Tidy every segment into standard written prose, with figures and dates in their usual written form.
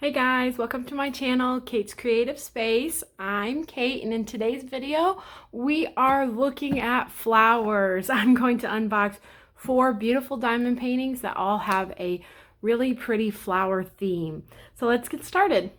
Hey guys, welcome to my channel, Kate's Creative Space. I'm Kate, and in today's video, we are looking at flowers. I'm going to unbox 4 beautiful diamond paintings that all have a really pretty flower theme. So let's get started.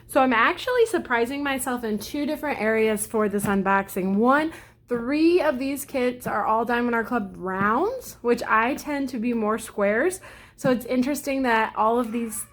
So I'm actually surprising myself in 2 different areas for this unboxing. One, 3 of these kits are all Diamond Art Club rounds, which I tend to be more squares. So it's interesting that all of these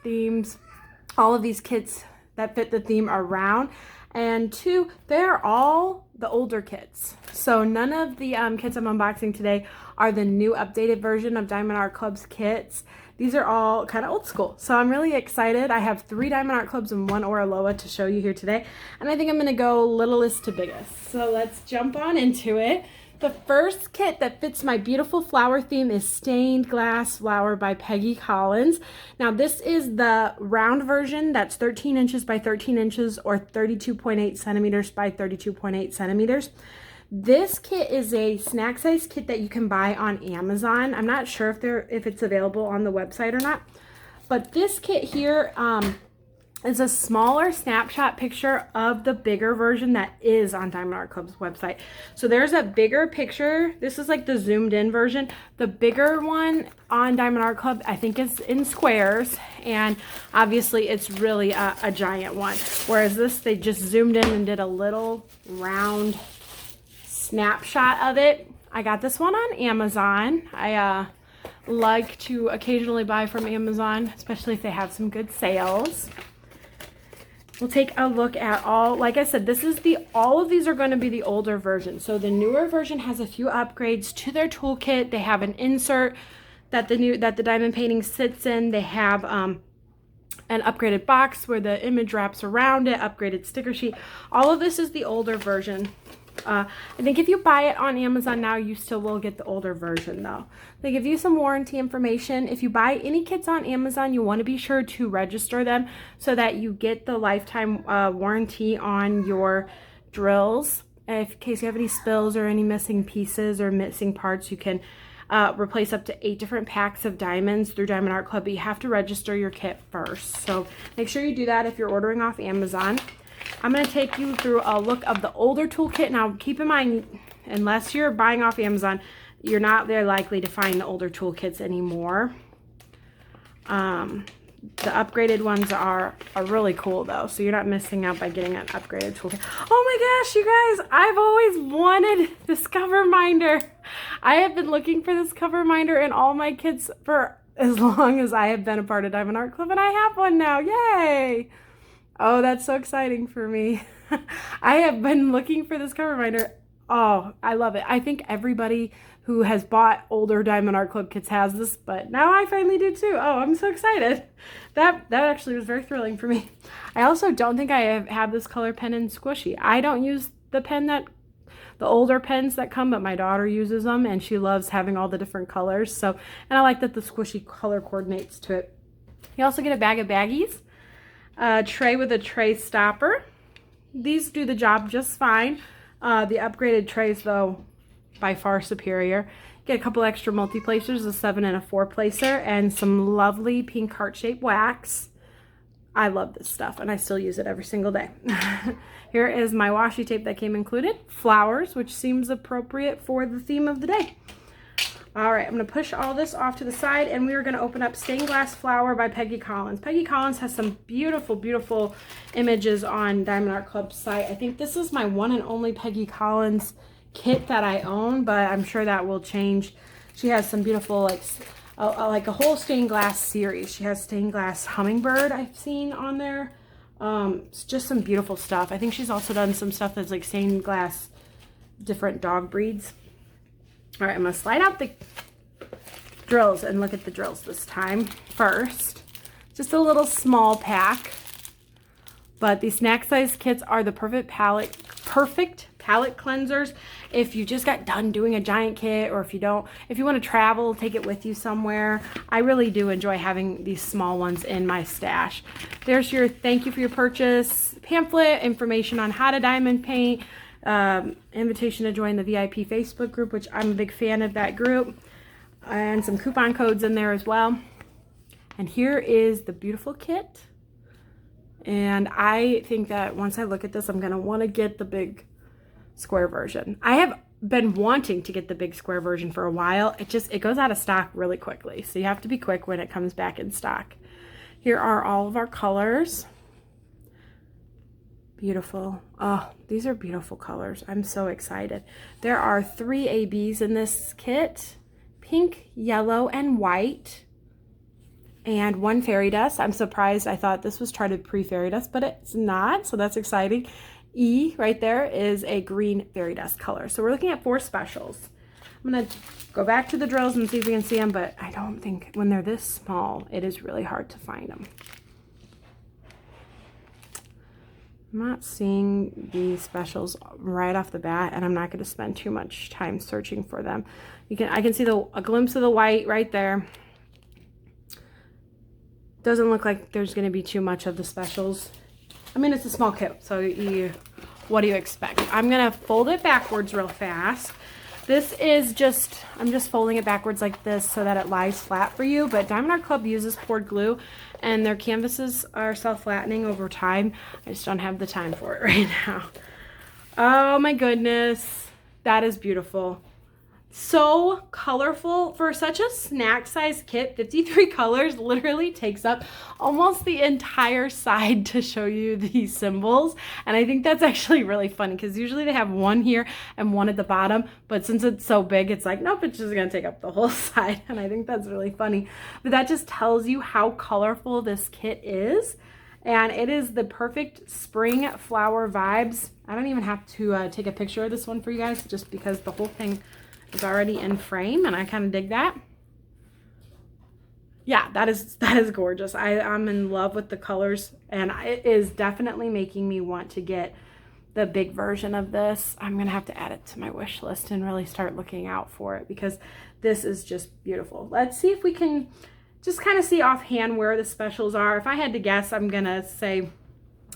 kits that fit the theme are round. And 2, they're all the older kits. So none of the kits I'm unboxing today are the new updated version of Diamond Art Club's kits. These are all kind of old school. So I'm really excited. I have 3 Diamond Art Clubs and 1 Oraloa to show you here today. And I think I'm going to go littlest to biggest. So let's jump on into it. The first kit that fits my beautiful flower theme is Stained Glass Flower by Peggy Collins. Now this is the round version that's 13 inches by 13 inches or 32.8 centimeters by 32.8 centimeters. This kit is a snack size kit that you can buy on Amazon. I'm not sure if it's available on the website or not, but this kit here is a smaller snapshot picture of the bigger version that is on Diamond Art Club's website. So there's a bigger picture. This is like the zoomed in version. The bigger one on Diamond Art Club, I think, is in squares, and obviously it's really a giant one. Whereas this, they just zoomed in and did a little round snapshot of it. I got this one on Amazon. I like to occasionally buy from Amazon, especially if they have some good sales. We'll take a look at all. Like I said, all of these are going to be the older version. So the newer version has a few upgrades to their toolkit. They have an insert that the diamond painting sits in. They have an upgraded box where the image wraps around it, upgraded sticker sheet. All of this is the older version. I think if you buy it on Amazon now, you still will get the older version though. They give you some warranty information. If you buy any kits on Amazon, you want to be sure to register them so that you get the lifetime warranty on your drills. In case you have any spills or any missing pieces or missing parts, you can replace up to 8 different packs of diamonds through Diamond Art Club, but you have to register your kit first. So make sure you do that if you're ordering off Amazon. I'm going to take you through a look of the older toolkit. Now, keep in mind, unless you're buying off Amazon, you're not very likely to find the older toolkits anymore. The upgraded ones are really cool, though, so you're not missing out by getting an upgraded toolkit. Oh my gosh, you guys, I've always wanted this cover minder. I have been looking for this cover minder in all my kits for as long as I have been a part of Diamond Art Club, and I have one now. Yay! Oh, that's so exciting for me. I have been looking for this cover minder. Oh, I love it. I think everybody who has bought older Diamond Art Club kits has this, but now I finally do too. Oh, I'm so excited. That actually was very thrilling for me. I also don't think I have this color pen in Squishy. I don't use the older pens that come, but my daughter uses them and she loves having all the different colors. So, and I like that the Squishy color coordinates to it. You also get a bag of baggies. Tray with a tray stopper. These do the job just fine. The upgraded trays, though, by far superior. Get a couple extra multi-placers, a 7 and a 4 placer, and some lovely pink heart-shaped wax. I love this stuff, and I still use it every single day. Here is my washi tape that came included. Flowers, which seems appropriate for the theme of the day. All right, I'm going to push all this off to the side, and we are going to open up Stained Glass Flower by Peggy Collins. Peggy Collins has some beautiful, beautiful images on Diamond Art Club's site. I think this is my one and only Peggy Collins kit that I own, but I'm sure that will change. She has some beautiful, like a whole stained glass series. She has stained glass hummingbird I've seen on there. It's just some beautiful stuff. I think she's also done some stuff that's like stained glass, different dog breeds. All right, I'm going to slide out the drills and look at the drills this time first. Just a little small pack. But these snack size kits are the perfect palette cleansers if you just got done doing a giant kit, or if you want to travel, take it with you somewhere. I really do enjoy having these small ones in my stash. There's your thank you for your purchase pamphlet, information on how to diamond paint, invitation to join the VIP Facebook group, which I'm a big fan of that group. and some coupon codes in there as well. And here is the beautiful kit. And I think that once I look at this, I'm going to want to get the big square version. I have been wanting to get the big square version for a while. It goes out of stock really quickly. So you have to be quick when it comes back in stock. Here are all of our colors. Beautiful. Oh, these are beautiful colors. I'm so excited. There are 3 ABs in this kit. Pink, yellow, and white. And 1 fairy dust. I'm surprised. I thought this was Charted Pre-Fairy Dust, but it's not. So that's exciting. E right there is a green fairy dust color. So we're looking at 4 specials. I'm going to go back to the drills and see if we can see them, but I don't think when they're this small, it is really hard to find them. I'm not seeing these specials right off the bat, and I'm not going to spend too much time searching for them. I can see a glimpse of the white right there. Doesn't look like there's going to be too much of the specials. I mean, it's a small kit, so what do you expect? I'm going to fold it backwards real fast. I'm just folding it backwards like this so that it lies flat for you, but Diamond Art Club uses poured glue, and their canvases are self-flattening over time. I just don't have the time for it right now. Oh my goodness, that is beautiful. So colorful for such a snack size kit. 53 colors literally takes up almost the entire side to show you these symbols. And I think that's actually really funny because usually they have 1 here and 1 at the bottom. But since it's so big, it's like, nope, it's just going to take up the whole side. And I think that's really funny. But that just tells you how colorful this kit is. And it is the perfect spring flower vibes. I don't even have to take a picture of this one for you guys just because the whole thing is already in frame, and I kind of dig that. Yeah, that is gorgeous. I'm in love with the colors, and it is definitely making me want to get the big version of this. I'm gonna have to add it to my wish list and really start looking out for it because this is just beautiful. Let's see if we can just kind of see offhand where the specials are. If I had to guess, I'm gonna say,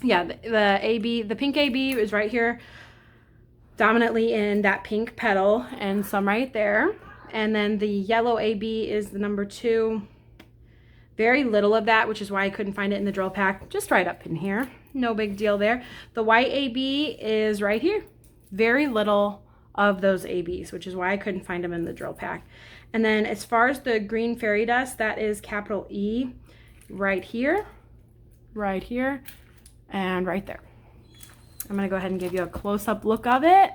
yeah, the pink AB is right here, dominantly in that pink petal, and some right there. And then the yellow AB is the number 2. Very little of that, which is why I couldn't find it in the drill pack. Just right up in here. No big deal there. The white AB is right here. Very little of those ABs, which is why I couldn't find them in the drill pack. And then as far as the green fairy dust, that is capital E right here, and right there. I'm going to go ahead and give you a close-up look of it.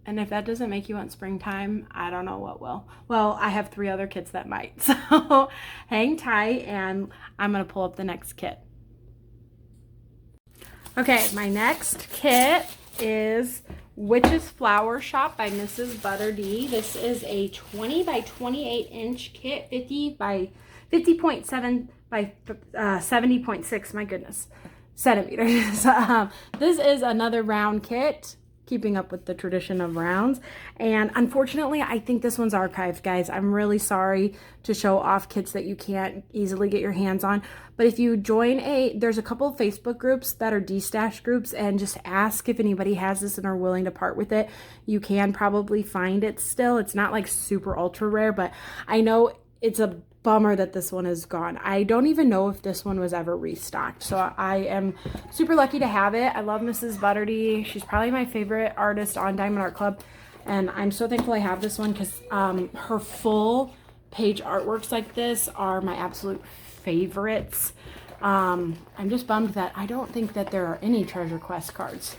And if that doesn't make you want springtime, I don't know what will. Well, I have 3 other kits that might. So hang tight, and I'm going to pull up the next kit. Okay, my next kit is Witch's Flower Shop by Mrs. Butter D. This is a 20 by 28 inch kit, 50.7 by 70.6, my goodness, centimeters. This is another round kit, keeping up with the tradition of rounds. And unfortunately, I think this one's archived, guys. I'm really sorry to show off kits that you can't easily get your hands on. But if you join there's a couple of Facebook groups that are de-stash groups, and just ask if anybody has this and are willing to part with it. You can probably find it still. It's not like super ultra rare, but I know it's a bummer that this one is gone. I don't even know if this one was ever restocked. So I am super lucky to have it. I love Mrs. Butterdy. She's probably my favorite artist on Diamond Art Club. And I'm so thankful I have this one because her full page artworks like this are my absolute favorites. I'm just bummed that I don't think that there are any Treasure Quest cards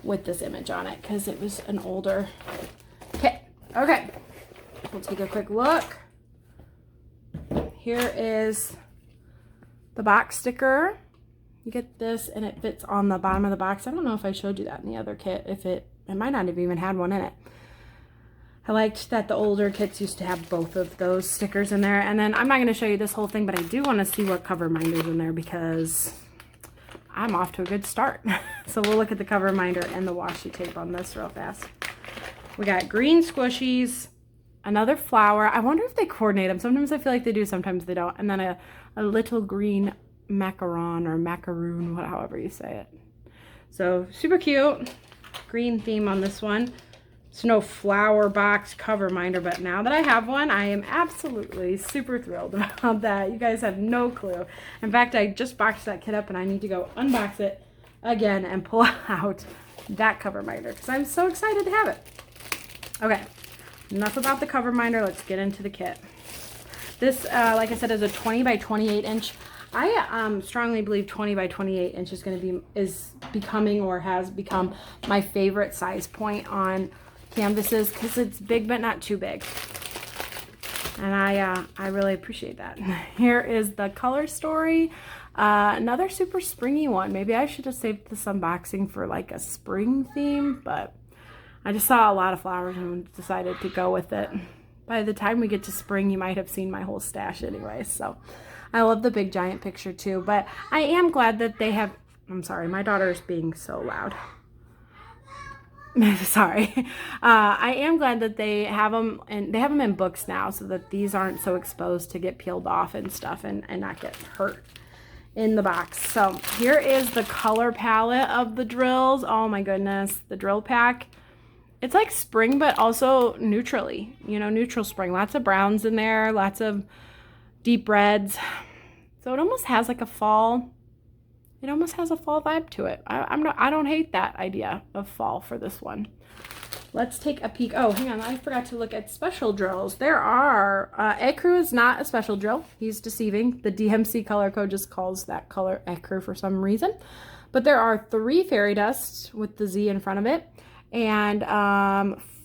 with this image on it because it was an older kit. Okay, we'll take a quick look. Here is the box sticker. You get this and it fits on the bottom of the box. I don't know if I showed you that in the other kit. It might not have even had one in it. I liked that the older kits used to have both of those stickers in there. And then I'm not going to show you this whole thing, but I do want to see what cover minder's in there because I'm off to a good start. So we'll look at the cover minder and the washi tape on this real fast. We got green squishies. Another flower. I wonder if they coordinate them. Sometimes I feel like they do, sometimes they don't. And then a little green macaron or macaroon, however you say it. So super cute. Green theme on this one. Snow Flower box cover minder, but now that I have one, I am absolutely super thrilled about that. You guys have no clue. In fact, I just boxed that kit up and I need to go unbox it again and pull out that cover minder because I'm so excited to have it. Okay, enough about the cover minder. Let's get into the kit. This, like I said, is a 20 by 28 inch. I strongly believe 20 by 28 inch is becoming or has become my favorite size point on canvases because it's big but not too big, and I really appreciate that. Here is the color story, another super springy one. Maybe I should have saved this unboxing for like a spring theme, but I just saw a lot of flowers and decided to go with it. By the time we get to spring, you might have seen my whole stash anyway. So I love the big giant picture too, but I am glad that they have, I'm sorry, my daughter is being so loud. Sorry. I am glad that they have them, and they have them in books now so that these aren't so exposed to get peeled off and stuff and not get hurt in the box. So here is the color palette of the drills. Oh my goodness, the drill pack. It's like spring, but also neutrally, you know, neutral spring. Lots of browns in there, lots of deep reds. So it almost has like a fall. It almost has a fall vibe to it. I don't hate that idea of fall for this one. Let's take a peek. Oh, hang on. I forgot to look at special drills. There are, Ecru is not a special drill. He's deceiving. The DMC color code just calls that color Ecru for some reason. But there are 3 fairy dusts with the Z in front of it. And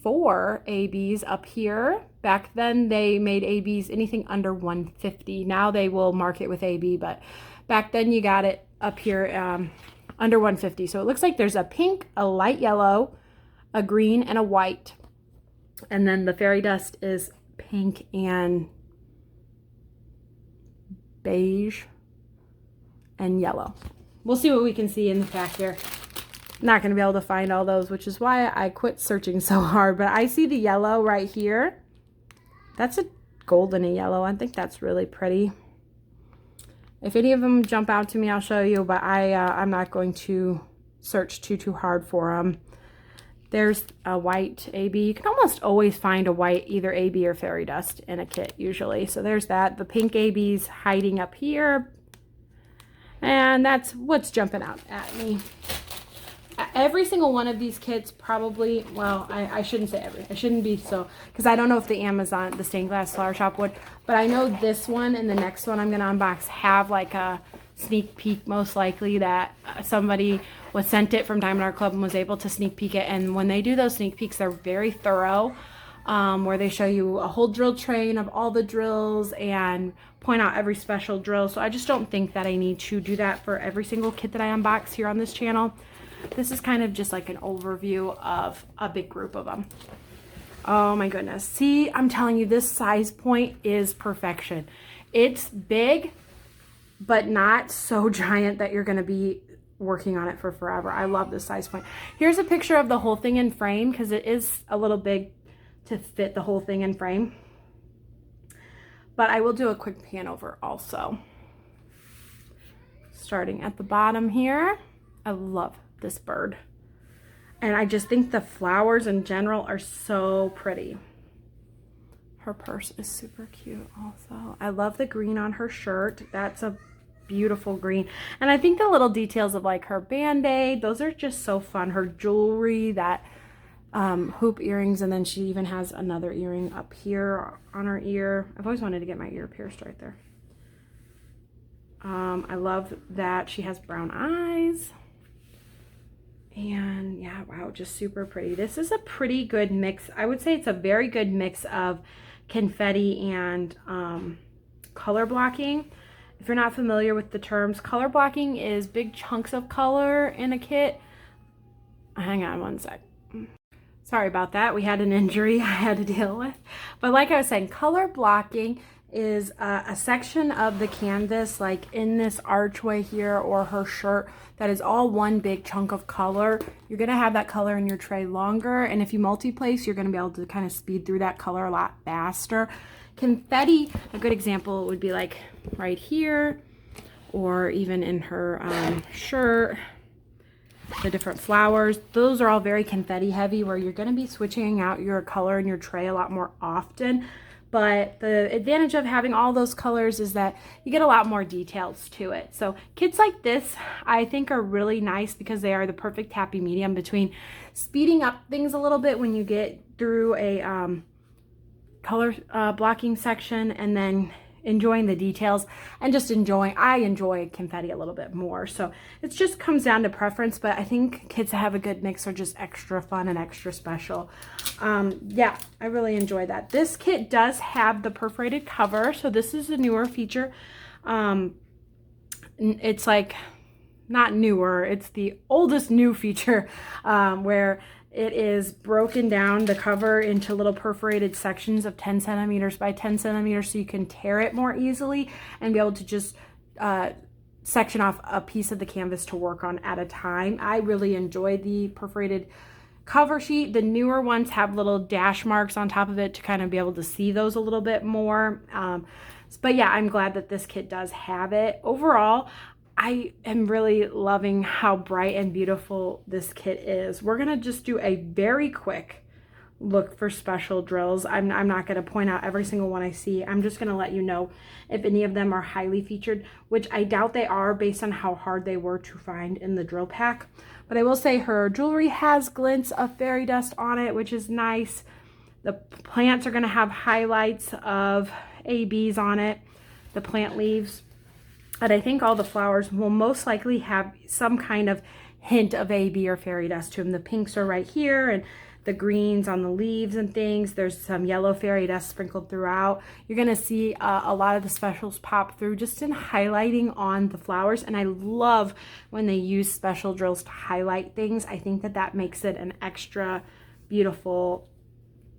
4 ABs up here. Back then they made ABs anything under 150. Now they will mark it with AB, but back then you got it up here under 150. So it looks like there's a pink, a light yellow, a green, and a white. And then the fairy dust is pink and beige and yellow. We'll see what we can see in the pack here. Not going to be able to find all those, which is why I quit searching so hard. But I see the yellow right here. That's a golden yellow. I think that's really pretty. If any of them jump out to me, I'll show you, but I'm not going to search too hard for them. There's a white AB. You can almost always find a white, either AB or fairy dust in a kit usually. So there's that. The pink AB's hiding up here. And that's what's jumping out at me. Every single one of these kits probably, well, I shouldn't say every. I shouldn't be so, because I don't know if the Amazon, the stained glass flower shop would, but I know this one and the next one I'm going to unbox have like a sneak peek, most likely, that somebody was sent it from Diamond Art Club and was able to sneak peek it. And when they do those sneak peeks, they're very thorough, where they show you a whole drill train of all the drills and point out every special drill. So I just don't think that I need to do that for every single kit that I unbox here on this channel. This is kind of just like an overview of a big group of them. Oh my goodness. See, I'm telling you, this size point is perfection. It's big, but not so giant that you're going to be working on it for forever. I love this size point. Here's a picture of the whole thing in frame because it is a little big to fit the whole thing in frame. But I will do a quick pan over also. Starting at the bottom here. I love this bird, and I just think the flowers in general are so pretty. Her purse is super cute also. I love the green on her shirt. That's a beautiful green. And I think the little details of like her band-aid, those are just so fun. Her jewelry, that hoop earrings, and then she even has another earring up here on her ear. I've always wanted to get my ear pierced right there. I love that she has brown eyes. And yeah, wow, just super pretty. This is a pretty good mix. I would say it's a very good mix of confetti and color blocking. If you're not familiar with the terms, color blocking is big chunks of color in a kit. Hang on one sec. Sorry about that. We had an injury I had to deal with. But like I was saying, color blocking is a section of the canvas, like in this archway here or her shirt, that is all one big chunk of color. You're going to have that color in your tray longer, and if you multi-place, you're going to be able to kind of speed through that color a lot faster. Confetti, a good example would be like right here, or even in her shirt. the different flowers. Those are all very confetti heavy, where you're going to be switching out your color in your tray a lot more often. But the advantage of having all those colors is that you get a lot more details to it. So kits like this, I think, are really nice because they are the perfect happy medium between speeding up things a little bit when you get through a color blocking section, and then enjoying the details, and just I enjoy confetti a little bit more. So it just comes down to preference, but I think kits that have a good mix are just extra fun and extra special. Yeah, I really enjoy that. This kit does have the perforated cover, so this is a newer feature. It's like, not newer, it's the oldest new feature, where it is broken down, the cover, into little perforated sections of 10 centimeters by 10 centimeters, so you can tear it more easily and be able to just section off a piece of the canvas to work on at a time. I really enjoy the perforated cover sheet. The newer ones have little dash marks on top of it to kind of be able to see those a little bit more. But yeah, I'm glad that this kit does have it. Overall, I am really loving how bright and beautiful this kit is. We're gonna just do a very quick look for special drills. I'm not gonna point out every single one I see. I'm just gonna let you know if any of them are highly featured, which I doubt they are based on how hard they were to find in the drill pack. But I will say her jewelry has glints of fairy dust on it, which is nice. The plants are gonna have highlights of ABs on it, the plant leaves. But I think all the flowers will most likely have some kind of hint of AB or fairy dust to them. The pinks are right here, and the greens on the leaves and things. There's some yellow fairy dust sprinkled throughout. You're gonna see a lot of the specials pop through just in highlighting on the flowers. And I love when they use special drills to highlight things. I think that that makes it an extra beautiful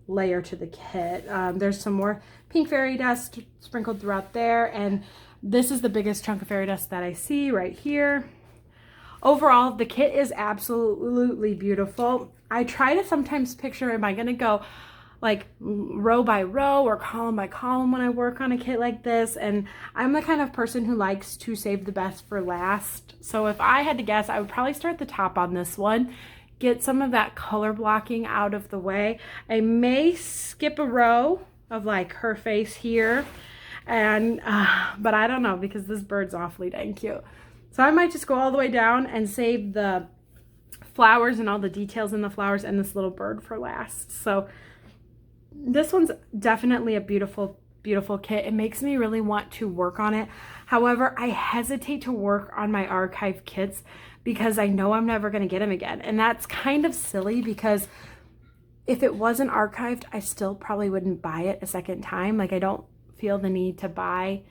layer to the kit. There's some more pink fairy dust sprinkled throughout there, and this is the biggest chunk of fairy dust that I see right here. Overall, the kit is absolutely beautiful. I try to sometimes picture, am I gonna go like row by row or column by column when I work on a kit like this? And I'm the kind of person who likes to save the best for last. So if I had to guess, I would probably start at the top on this one, get some of that color blocking out of the way. I may skip a row of like her face here, and but I don't know, because this bird's awfully dang cute. So I might just go all the way down and save the flowers and all the details in the flowers and this little bird for last. So this one's definitely a beautiful kit. It makes me really want to work on it. However, I hesitate to work on my archive kits because I know I'm never going to get them again. And that's kind of silly, because if it wasn't archived, I still probably wouldn't buy it a second time. Like, I don't feel the need to buy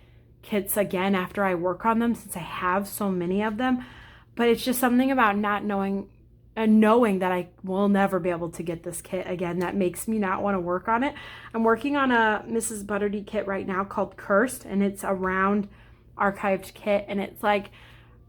kits again after I work on them, since I have so many of them. But it's just something about not knowing and knowing that I will never be able to get this kit again that makes me not want to work on it. I'm working on a Mrs. Butterdy kit right now called Cursed, and it's a round archived kit, and it's like,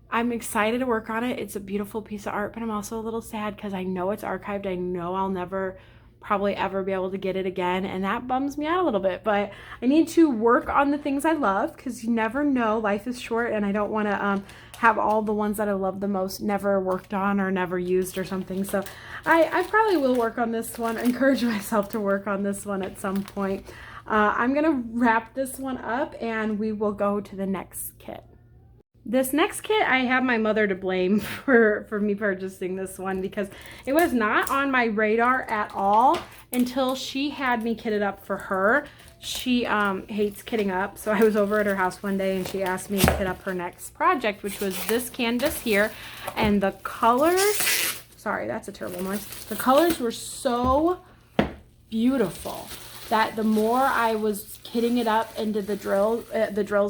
I'm excited to work on it. It's a beautiful piece of art, but I'm also a little sad because I know it's archived. I know I'll never probably ever be able to get it again, and that bums me out a little bit. But I need to work on the things I love, because you never know, life is short, and I don't want to have all the ones that I love the most never worked on or never used or something. So I probably will work on this one, encourage myself to work on this one at some point. I'm gonna wrap this one up and we will go to the next kit. This next kit, I have my mother to blame for me purchasing this one, because it was not on my radar at all until she had me kit it up for her. She hates kitting up, so I was over at her house one day and she asked me to kit up her next project, which was this canvas here. And the colors, sorry, that's a terrible noise. The colors were so beautiful that the more I was kitting it up into the drills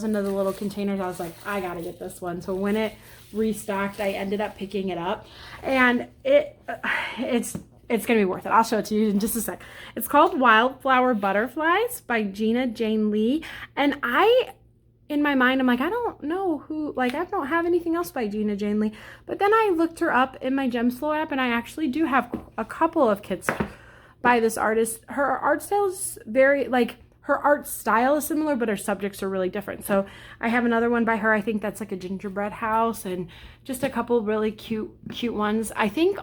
into the little containers, I was like, I gotta get this one. So when it restocked, I ended up picking it up, and it's gonna be worth it. I'll show it to you in just a sec. It's called Wildflower Butterflies by Gina Jane Lee, and in my mind, I'm like, I don't know who, like, I don't have anything else by Gina Jane Lee. But then I looked her up in my Gemsflow app, and I actually do have a couple of kits by this artist. Her art style is very, like, her art style is similar, but her subjects are really different. So I have another one by her. I think that's like a gingerbread house, and just a couple really cute ones. I think,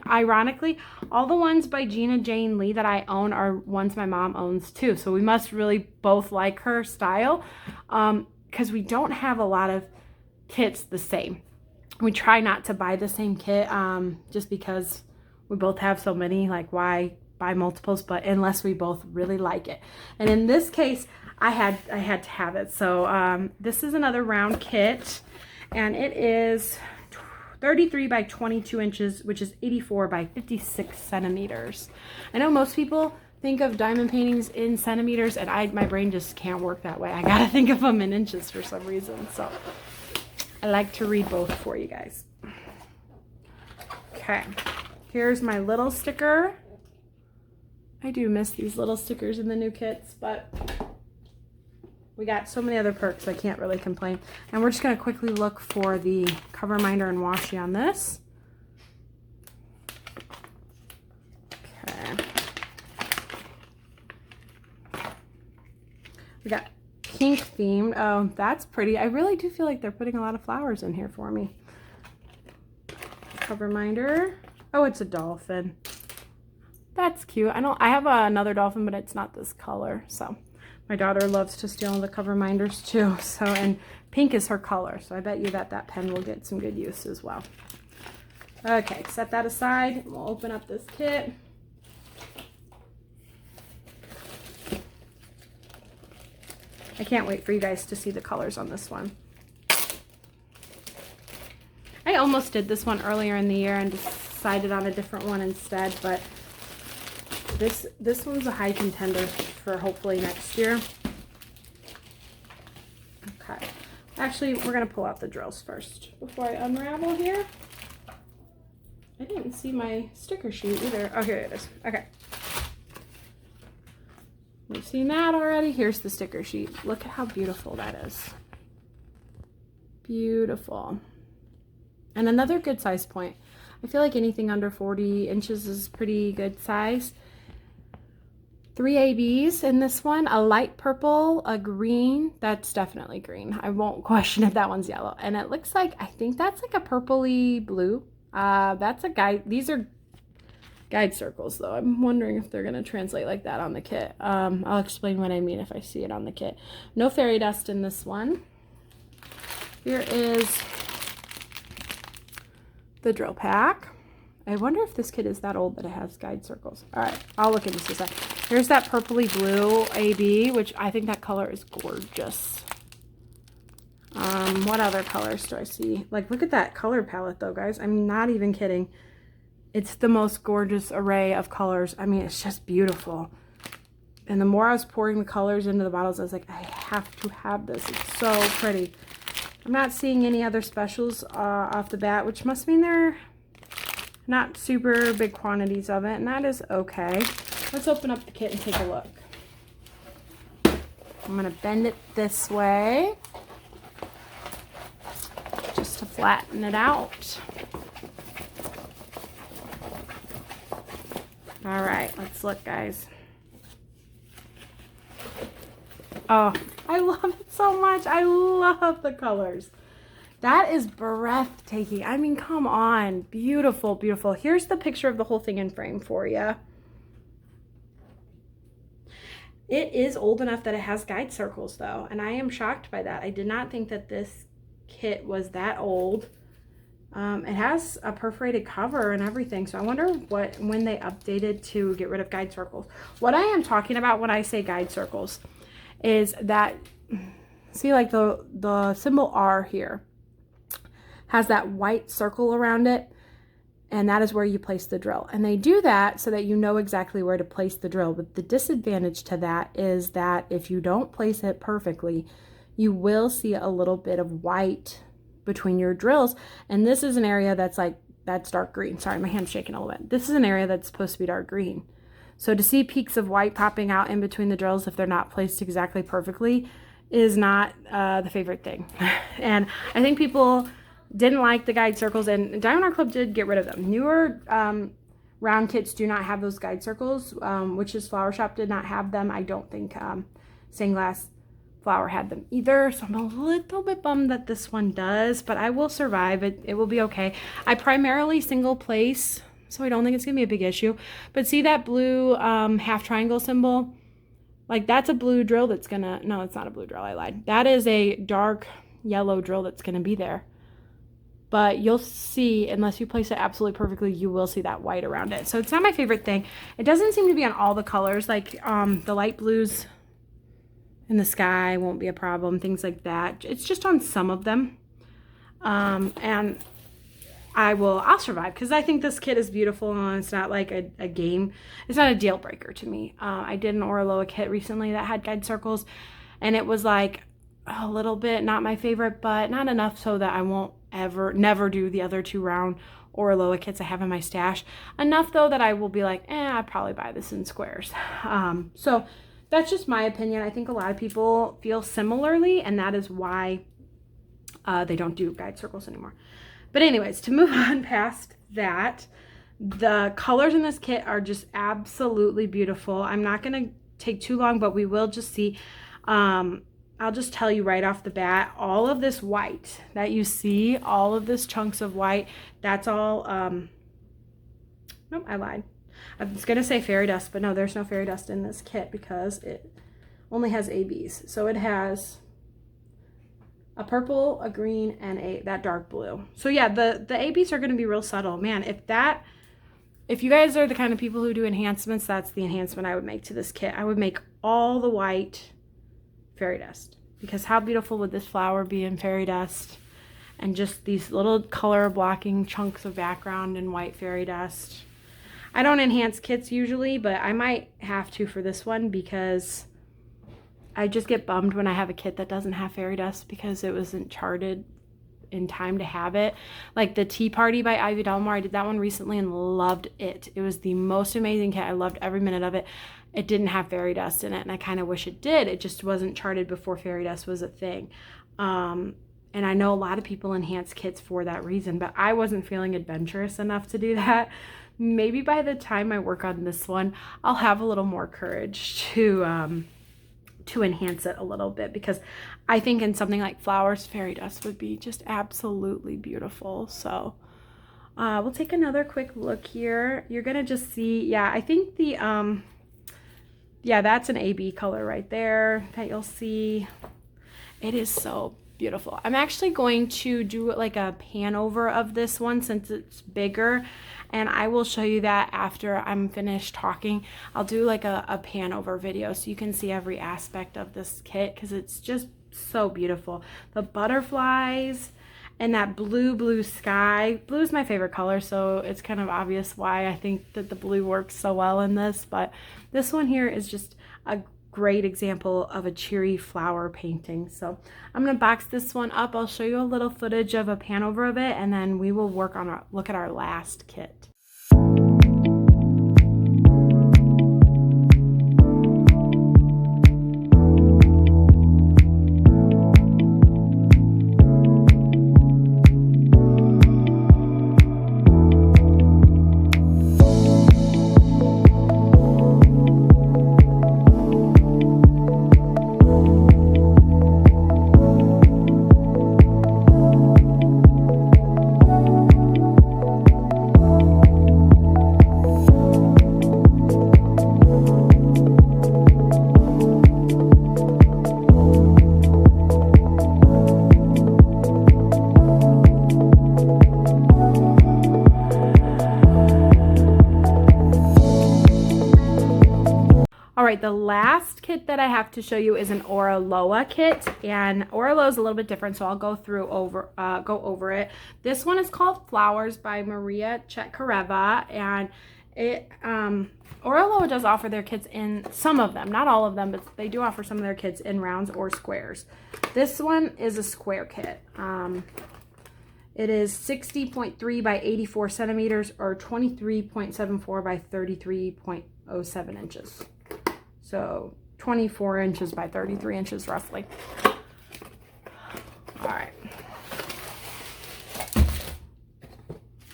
ironically, all the ones by Gina Jane Lee that I own are ones my mom owns too. So we must really both like her style, because we don't have a lot of kits the same. We try not to buy the same kit, just because we both have so many. Like, why buy multiples? But unless we both really like it. And in this case, I had to have it. So this is another round kit, and it is 33 by 22 inches, which is 84 by 56 centimeters. I know most people think of diamond paintings in centimeters, and my brain just can't work that way. I gotta think of them in inches for some reason. So I like to read both for you guys. Okay, here's my little sticker. I do miss these little stickers in the new kits, but we got so many other perks, I can't really complain. And we're just going to quickly look for the cover minder and washi on this. Okay. We got pink themed. Oh, that's pretty. I really do feel like they're putting a lot of flowers in here for me. Cover minder. Oh, it's a dolphin. That's cute. I have another dolphin, but it's not this color. So my daughter loves to steal the cover minders too. So, and pink is her color. So I bet you that pen will get some good use as well. Okay, set that aside. We'll open up this kit. I can't wait for you guys to see the colors on this one. I almost did this one earlier in the year and decided on a different one instead, but this one's a high contender for hopefully next year. Okay. Actually, we're going to pull out the drills first before I unravel here. I didn't see my sticker sheet either. Oh, here it is. Okay. We've seen that already. Here's the sticker sheet. Look at how beautiful that is. Beautiful. And another good size point. I feel like anything under 40 inches is pretty good size. 3 ABs in this one, a light purple, a green, that's definitely green. I won't question if that one's yellow. And it looks like, I think that's like a purpley blue. That's a guide, these are guide circles though. I'm wondering if they're gonna translate like that on the kit. I'll explain what I mean if I see it on the kit. No fairy dust in this one. Here is the drill pack. I wonder if this kit is that old that it has guide circles. All right, I'll look into this a sec. Here's that purpley blue AB, which I think that color is gorgeous. What other colors do I see? Like, look at that color palette though, guys. I'm not even kidding. It's the most gorgeous array of colors. I mean, it's just beautiful. And the more I was pouring the colors into the bottles, I was like, I have to have this. It's so pretty. I'm not seeing any other specials off the bat, which must mean they're not super big quantities of it, and that is okay. Let's open up the kit and take a look. I'm going to bend it this way just to flatten it out. All right, let's look, guys. Oh, I love it so much. I love the colors. That is breathtaking. I mean, come on. Beautiful, beautiful. Here's the picture of the whole thing in frame for you. It is old enough that it has guide circles, though, and I am shocked by that. I did not think that this kit was that old. It has a perforated cover and everything, so I wonder when they updated to get rid of guide circles. What I am talking about when I say guide circles is that, see, like the symbol R here has that white circle around it, and that is where you place the drill. And they do that so that you know exactly where to place the drill. But the disadvantage to that is that if you don't place it perfectly, you will see a little bit of white between your drills. And this is an area that's dark green. Sorry, my hand's shaking a little bit. This is an area that's supposed to be dark green. So to see peaks of white popping out in between the drills if they're not placed exactly perfectly is not the favorite thing. And I think people didn't like the guide circles, and Diamond Art Club did get rid of them. Newer round kits do not have those guide circles, which is Flower Shop did not have them. I don't think Stained Glass Flower had them either, so I'm a little bit bummed that this one does, but I will survive it. It will be okay. I primarily single place, so I don't think it's gonna be a big issue. But see that blue half triangle symbol? Like, that's a blue drill that's gonna, no, it's not a blue drill, I lied. That is a dark yellow drill that's gonna be there. But you'll see, unless you place it absolutely perfectly, you will see that white around it. So it's not my favorite thing. It doesn't seem to be on all the colors, like the light blues in the sky won't be a problem, things like that. It's just on some of them. And I'll survive, because I think this kit is beautiful, and it's not like a game. It's not a deal breaker to me. I did an Oraloa kit recently that had guide circles, and it was like a little bit not my favorite, but not enough so that I won't never do the other 2 round Oraloa kits I have in my stash. Enough though that I will be like, I'd probably buy this in squares. So that's just my opinion. I think a lot of people feel similarly, and that is why they don't do guide circles anymore. But anyways, to move on past that, the colors in this kit are just absolutely beautiful. I'm not going to take too long, but we will just see. I'll just tell you right off the bat, all of this white that you see, all of this chunks of white, that's all, nope, I lied. I was going to say fairy dust, but no, there's no fairy dust in this kit because it only has ABs. So it has a purple, a green, and that dark blue. So yeah, the ABs are going to be real subtle. Man, if you guys are the kind of people who do enhancements, that's the enhancement I would make to this kit. I would make all the white fairy dust, because how beautiful would this flower be in fairy dust, and just these little color blocking chunks of background in white fairy dust. I don't enhance kits usually, but I might have to for this one, because I just get bummed when I have a kit that doesn't have fairy dust because it wasn't charted in time to have it. Like the Tea Party by Ivy Delmore, I did that one recently and loved it. It was the most amazing kit. I loved every minute of it. It didn't have fairy dust in it, and I kind of wish it did. It just wasn't charted before fairy dust was a thing. And I know a lot of people enhance kits for that reason, but I wasn't feeling adventurous enough to do that. Maybe by the time I work on this one, I'll have a little more courage to enhance it a little bit, because I think in something like flowers, fairy dust would be just absolutely beautiful. So we'll take another quick look here. You're gonna just see, yeah, I think the yeah, that's an AB color right there that you'll see. It is so beautiful. I'm actually going to do like a pan over of this one since it's bigger, and I will show you that after I'm finished talking. I'll do like a pan over video so you can see every aspect of this kit, because it's just so beautiful. The butterflies and that blue sky. Blue is my favorite color, so it's kind of obvious why I think that the blue works so well in this, but this one here is just a great example of a cheery flower painting. So I'm gonna box this one up. I'll show you a little footage of a pan over of it, and then we will look at our last kit. The last kit that I have to show you is an Oraloa kit, and Oraloa is a little bit different, so I'll go over it. This one is called Flowers by Maria Chetkareva, and Oraloa does offer their kits in some of them, not all of them, but they do offer some of their kits in rounds or squares. This one is a square kit. It is 60.3 by 84 centimeters or 23.74 by 33.07 inches. So 24 inches by 33 inches roughly. All right.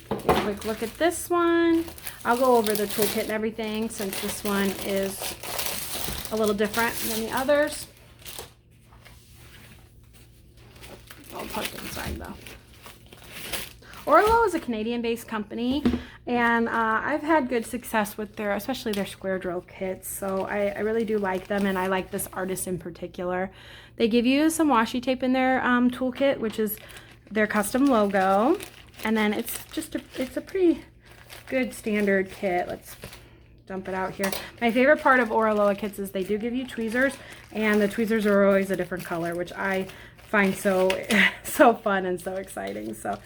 Take a quick look at this one. I'll go over the toolkit and everything since this one is a little different than the others. It's all tucked inside though. Orlo is a Canadian-based company, and I've had good success with especially their square drill kits, so I really do like them, and I like this artist in particular. They give you some washi tape in their toolkit, which is their custom logo, and then it's a pretty good standard kit. Let's dump it out here. My favorite part of Orlo kits is they do give you tweezers, and the tweezers are always a different color, which I find so fun and so exciting. So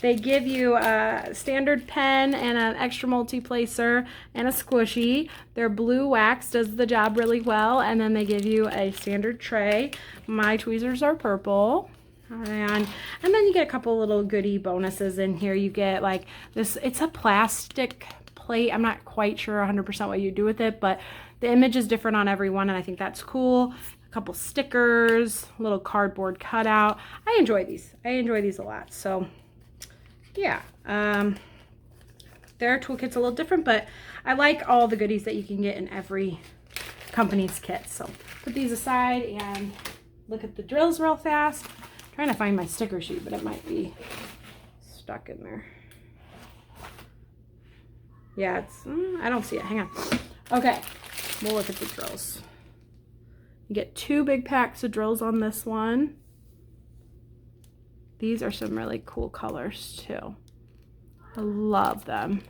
they give you a standard pen and an extra multi-placer and a squishy. Their blue wax does the job really well, and then they give you a standard tray. My tweezers are purple. And then you get a couple little goodie bonuses in here. You get like this, it's a plastic plate. I'm not quite sure 100% what you do with it, but the image is different on every one, and I think that's cool. A couple stickers, a little cardboard cutout. I enjoy these. I enjoy these a lot. So yeah, their toolkit's a little different, but I like all the goodies that you can get in every company's kit. So put these aside and look at the drills real fast. I'm trying to find my sticker sheet, but it might be stuck in there. Yeah, I don't see it. Hang on. Okay, we'll look at the drills. You get 2 big packs of drills on this one. These are some really cool colors too. I love them.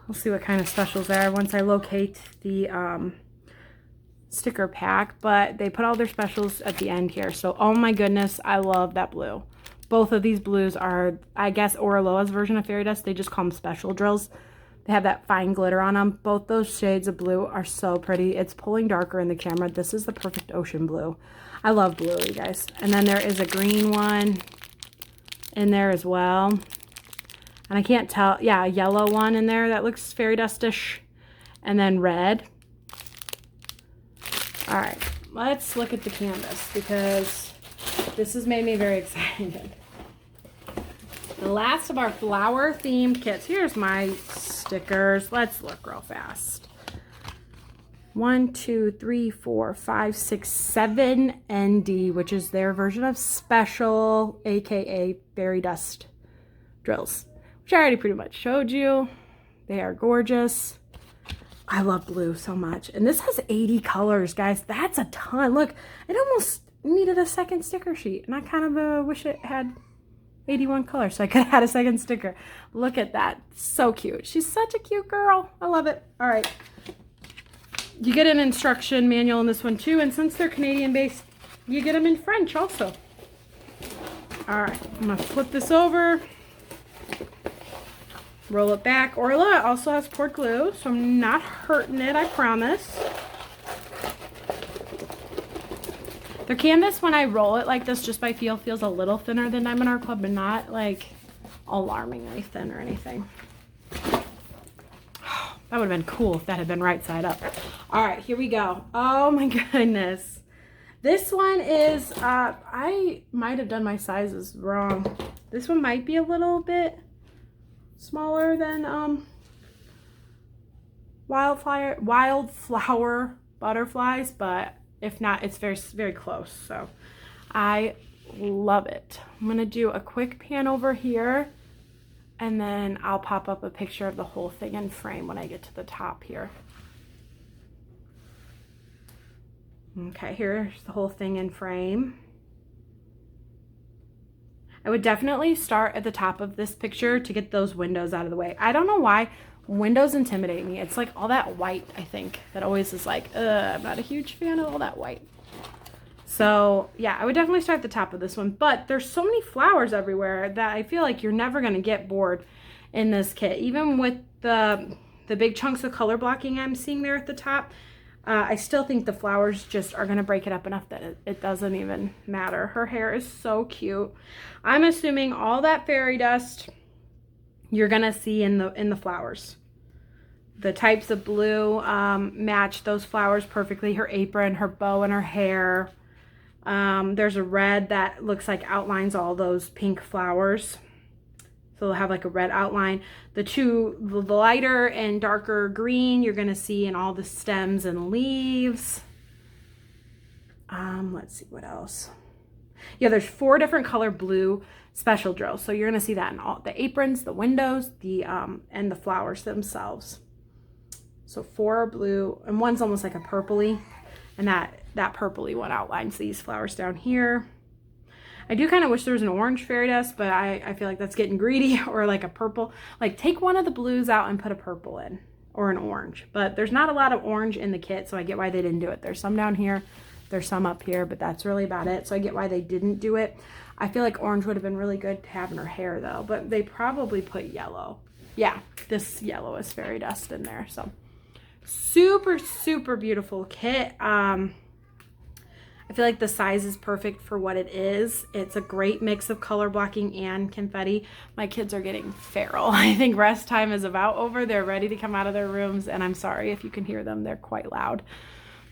We'll see what kind of specials there are once I locate the sticker pack, but they put all their specials at the end here. So, oh my goodness, I love that blue. Both of these blues are, I guess, Oraloa's version of fairy dust. They just call them special drills. They have that fine glitter on them. Both those shades of blue are so pretty. It's pulling darker in the camera. This is the perfect ocean blue. I love blue, you guys. And then there is a green one in there as well. And I can't tell, yeah, a yellow one in there that looks fairy dustish. And then red. All right, let's look at the canvas because this has made me very excited. The last of our flower themed kits. Here's my stickers. Let's look real fast. 1, 2, 3, 4, 5, 6, 7 ND, which is their version of special, aka fairy dust drills, which I already pretty much showed you. They are gorgeous. I love blue so much. And this has 80 colors, guys. That's a ton. Look, it almost needed a second sticker sheet. And I kind of wish it had 81 colors so I could have had a second sticker. Look at that. So cute. She's such a cute girl. I love it. All right. You get an instruction manual in this one too. And since they're Canadian based, you get them in French also. All right. I'm going to flip this over. Roll it back. Orla also has poured glue, so I'm not hurting it, I promise. Their canvas, when I roll it like this, just by feel, feels a little thinner than Diamond Art Club, but not like alarmingly thin or anything. That would have been cool if that had been right side up. All right, here we go. Oh my goodness. This one is, I might have done my sizes wrong. This one might be a little bit smaller than Wildflower Butterflies, but if not, it's very, very close. So I love it. I'm gonna do a quick pan over here, and then I'll pop up a picture of the whole thing in frame when I get to the top here. Okay, here's the whole thing in frame. I would definitely start at the top of this picture to get those windows out of the way. I don't know why windows intimidate me. It's like all that white, I think, that always is like, I'm not a huge fan of all that white. So yeah, I would definitely start at the top of this one, but there's so many flowers everywhere that I feel like you're never gonna get bored in this kit. Even with the big chunks of color blocking I'm seeing there at the top, I still think the flowers just are going to break it up enough that it doesn't even matter. Her hair is so cute. I'm assuming all that fairy dust you're going to see in the flowers. The types of blue match those flowers perfectly. Her apron, her bow, and her hair. There's a red that looks like outlines all those pink flowers. So they'll have like a red outline. The lighter and darker green, you're gonna see in all the stems and leaves. Let's see what else. Yeah, there's 4 different color blue special drills. So you're gonna see that in all the aprons, the windows, and the flowers themselves. So 4 are blue, and one's almost like a purpley, and that purpley one outlines these flowers down here. I do kind of wish there was an orange fairy dust, but I feel like that's getting greedy, or like a purple. Like take one of the blues out and put a purple in, or an orange. But there's not a lot of orange in the kit, so I get why they didn't do it. There's some down here, there's some up here, but that's really about it. So I get why they didn't do it. I feel like orange would have been really good to have in her hair though, but they probably put yellow. Yeah, this yellow is fairy dust in there. So super, super beautiful kit. I feel like the size is perfect for what it is. It's a great mix of color blocking and confetti. My kids are getting feral. I think rest time is about over. They're ready to come out of their rooms, and I'm sorry if you can hear them. They're quite loud.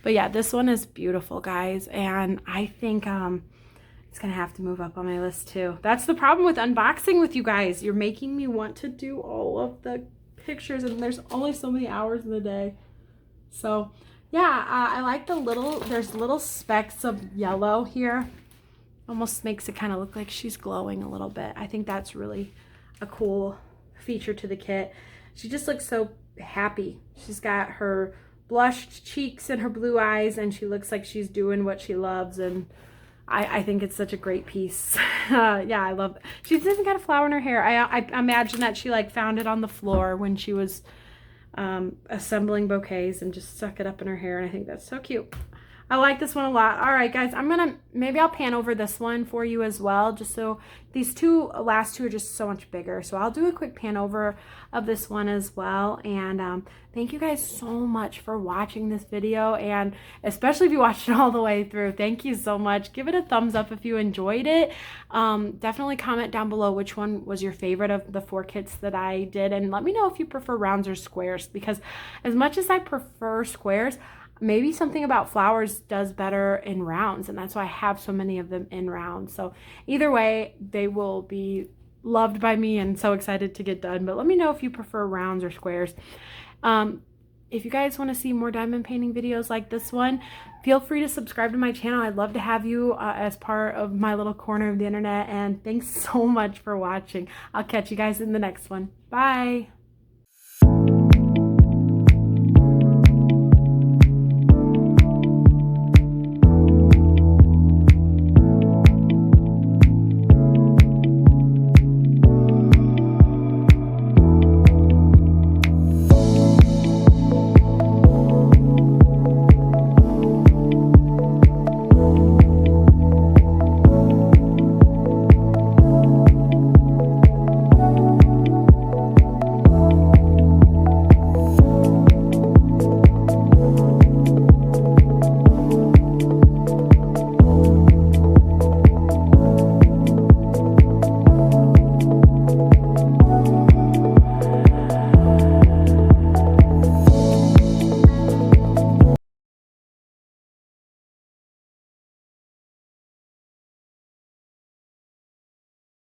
But yeah, this one is beautiful, guys, and I think it's gonna have to move up on my list too. That's the problem with unboxing with you guys. You're making me want to do all of the pictures, and there's only so many hours in the day. So yeah, I like there's little specks of yellow here. Almost makes it kind of look like she's glowing a little bit. I think that's really a cool feature to the kit. She just looks so happy. She's got her blushed cheeks and her blue eyes, and she looks like she's doing what she loves, and I think it's such a great piece. Yeah, I love it. She doesn't got a flower in her hair. I imagine that she like found it on the floor when she was assembling bouquets and just stuck it up in her hair, and I think that's so cute. I like this one a lot. All right, guys, maybe I'll pan over this one for you as well, just so these last two are just so much bigger. So I'll do a quick pan over of this one as well. And thank you guys so much for watching this video, and especially if you watched it all the way through. Thank you so much. Give it a thumbs up if you enjoyed it. Definitely comment down below which one was your favorite of the 4 kits that I did, and let me know if you prefer rounds or squares, because as much as I prefer squares, maybe something about flowers does better in rounds, and that's why I have so many of them in rounds. So either way, they will be loved by me and so excited to get done. But let me know if you prefer rounds or squares. If you guys want to see more diamond painting videos like this one, feel free to subscribe to my channel. I'd love to have you as part of my little corner of the internet. And thanks so much for watching. I'll catch you guys in the next one. Bye.